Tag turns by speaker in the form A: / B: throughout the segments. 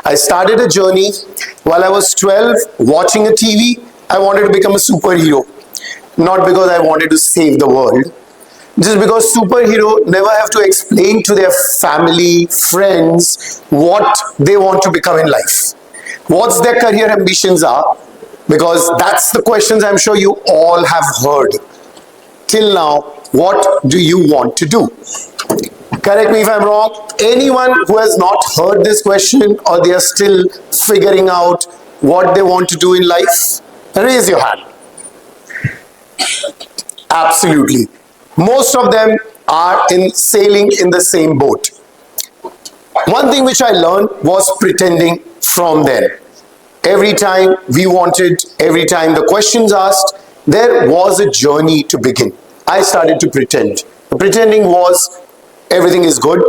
A: I started a journey while I was 12 watching a TV. I wanted to become a superhero. Not because I wanted to save the world, just because superhero never have to explain to their family, friends what they want to become in life. What's their career ambitions are, because that's the questions I'm sure you all have heard. Till now, what do you want to do? Correct me if I'm wrong. Anyone who has not heard this question or they are still figuring out what they want to do in life, raise your hand. Absolutely. Most of them are sailing in the same boat. One thing which I learned was pretending from then. Every time every time the questions asked, there was a journey to begin. I started to pretend. The pretending was everything is good.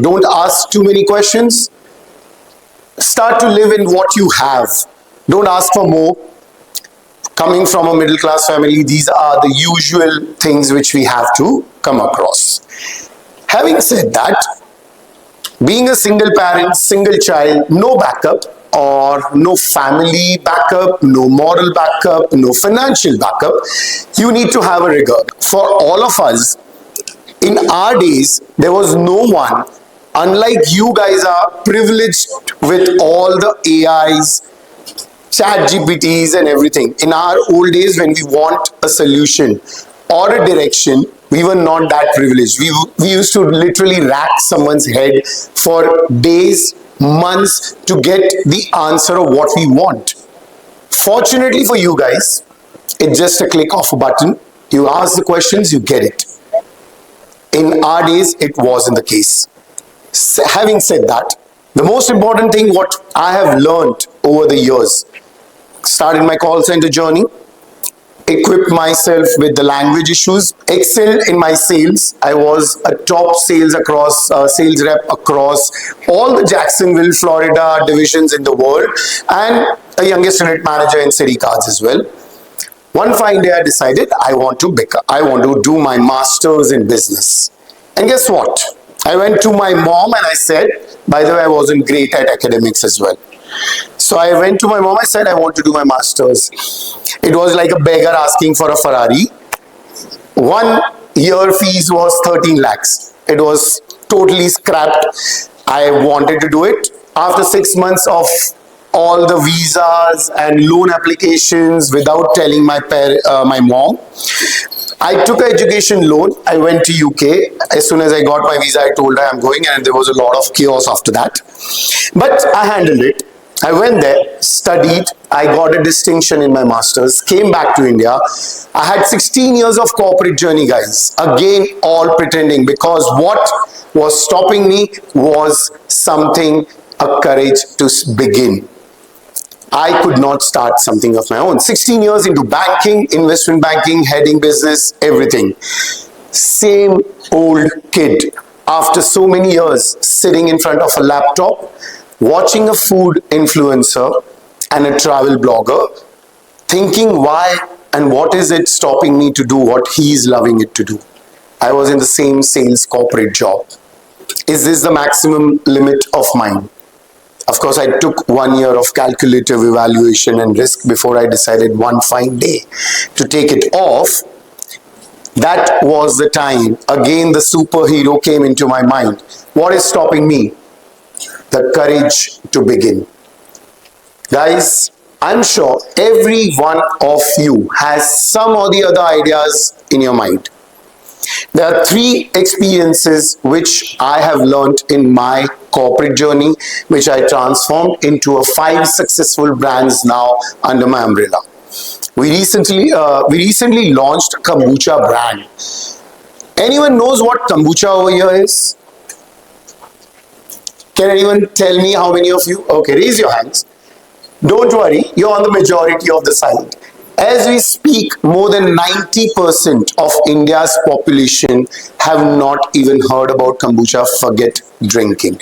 A: Don't ask too many questions. Start to live in what you have. Don't ask for more. Coming from a middle class family, these are the usual things which we have to come across. Having said that, being a single parent, single child, no backup or no family backup, no moral backup, no financial backup, you need to have a rigor. For all of us, in our days, there was no one, unlike you guys are privileged with all the AIs, chat GPTs and everything. In our old days, when we want a solution or a direction, we were not that privileged. We used to literally rack someone's head for days, months to get the answer of what we want. Fortunately for you guys, it's just a click of a button. You ask the questions, you get it. In our days, it wasn't the case. Having said that, the most important thing what I have learned over the years, started my call center journey, equipped myself with the language issues, excelled in my sales. I was a top sales rep across all the Jacksonville, Florida divisions in the world, and a youngest unit manager in City Cards as well. One fine day I decided I want to do my master's in business. And guess what? I went to my mom and I said, by the way, I wasn't great at academics as well. So I went to my mom, I said, I want to do my master's. It was like a beggar asking for a Ferrari. 1 year fees was 13 lakhs. It was totally scrapped. I wanted to do it. After 6 months of all the visas and loan applications without telling my mom, I took an education loan. I went to UK. As soon as I got my visa, I told her I'm going, and there was a lot of chaos after that. But I handled it. I went there, studied, I got a distinction in my master's, came back to India. I had 16 years of corporate journey, guys. Again, all pretending, because what was stopping me was something, a courage to begin. I could not start something of my own. 16 years into banking, investment banking, heading business, everything. Same old kid. After so many years sitting in front of a laptop, watching a food influencer and a travel blogger, thinking why and what is it stopping me to do what he's loving it to do. I was in the same sales corporate job. Is this the maximum limit of mine? Of course, I took 1 year of calculative evaluation and risk before I decided one fine day to take it off. That was the time, again, the superhero came into my mind. What is stopping me? The courage to begin. Guys, I'm sure every one of you has some or the other ideas in your mind. There are 3 experiences which I have learned in my corporate journey, which I transformed into 5 successful brands now under my umbrella. We recently launched a kombucha brand. Anyone knows what kombucha over here is? Can anyone tell me how many of you? Okay, raise your hands. Don't worry, you're on the majority of the side. As we speak, more than 90% of India's population have not even heard about kombucha, forget drinking.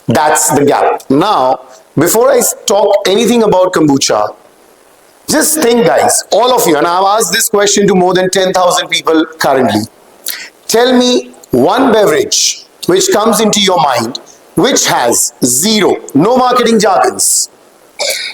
A: That's the gap. Now, before I talk anything about kombucha, just think, guys, all of you, and I've asked this question to more than 10,000 people currently. Tell me one beverage which comes into your mind which has zero, no marketing jargons,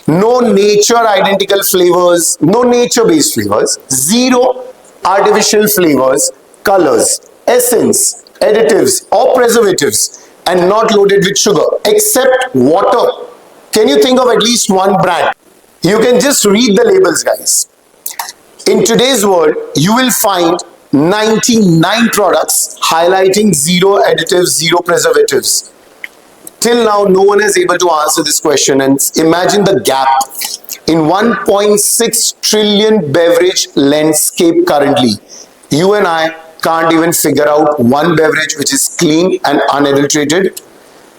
A: no nature identical flavors, no nature based flavors, zero artificial flavors, colors, essence, additives or preservatives, and not loaded with sugar except water. Can you think of at least one brand? You can just read the labels, guys. In today's world, you will find 99 products highlighting zero additives, zero preservatives. Till now, no one is able to answer this question, and imagine the gap in 1.6 trillion beverage landscape currently. You and I can't even figure out one beverage which is clean and unadulterated,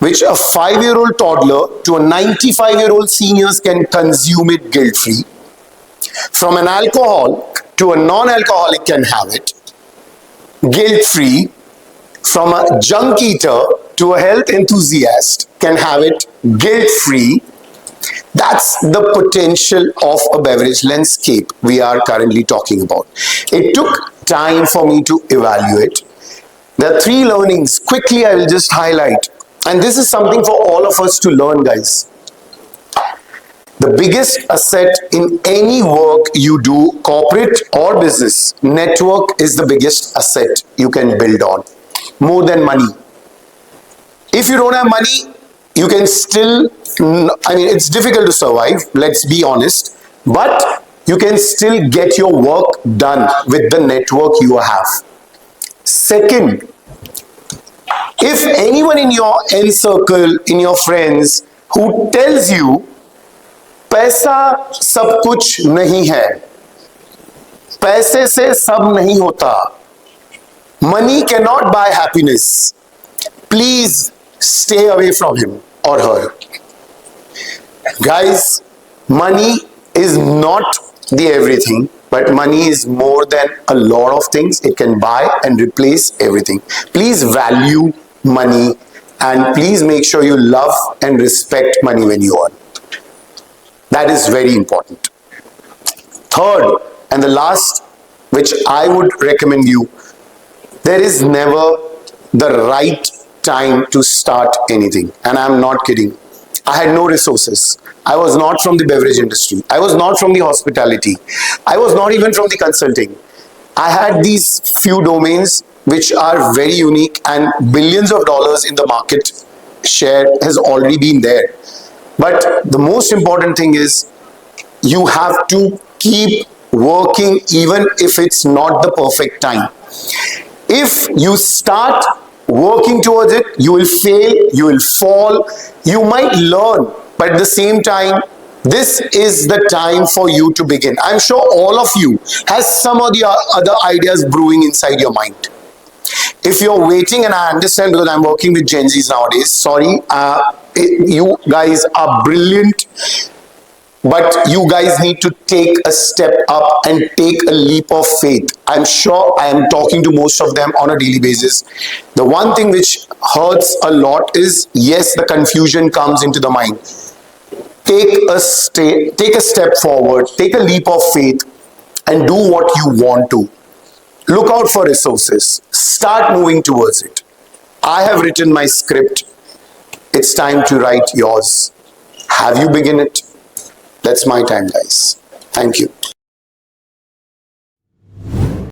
A: which a 5-year-old toddler to a 95-year-old seniors can consume it guilt-free. From an alcohol to a non-alcoholic can have it guilt-free. From a junk eater to a health enthusiast can have it guilt-free. That's the potential of a beverage landscape we are currently talking about. It took time for me to evaluate. There are 3 learnings. Quickly, I will just highlight. And this is something for all of us to learn, guys. The biggest asset in any work you do, corporate or business, network is the biggest asset you can build on. More than money. If you don't have money, you can still, it's difficult to survive, let's be honest, but you can still get your work done with the network you have. Second, if anyone in your end circle, in your friends, who tells you, पैसा सब कुछ नहीं है, पैसे से सब नहीं होता, money cannot buy happiness, please stay away from him or her. Guys, money is not the everything, but money is more than a lot of things. It can buy and replace everything. Please value money, and please make sure you love and respect money when you earn. That is very important. Third, and the last, which I would recommend you, there is never the right time to start anything. And I'm not kidding. I had no resources. I was not from the beverage industry. I was not from the hospitality. I was not even from the consulting. I had these few domains which are very unique, and billions of dollars in the market share has already been there. But the most important thing is you have to keep working even if it's not the perfect time. If you start working towards it, you will fail, you will fall, you might learn, but at the same time, this is the time for you to begin. I'm sure all of you has some of the other ideas brewing inside your mind. If you're waiting, and I understand because I'm working with Gen Zs nowadays, sorry, you guys are brilliant, but you guys need to take a step up and take a leap of faith. I'm sure I am talking to most of them on a daily basis. The one thing which hurts a lot is, yes, the confusion comes into the mind. Take a step forward, take a leap of faith, and do what you want to. Look out for resources. Start moving towards it. I have written my script. It's time to write yours. Have you begun it? That's my time, guys. Thank you.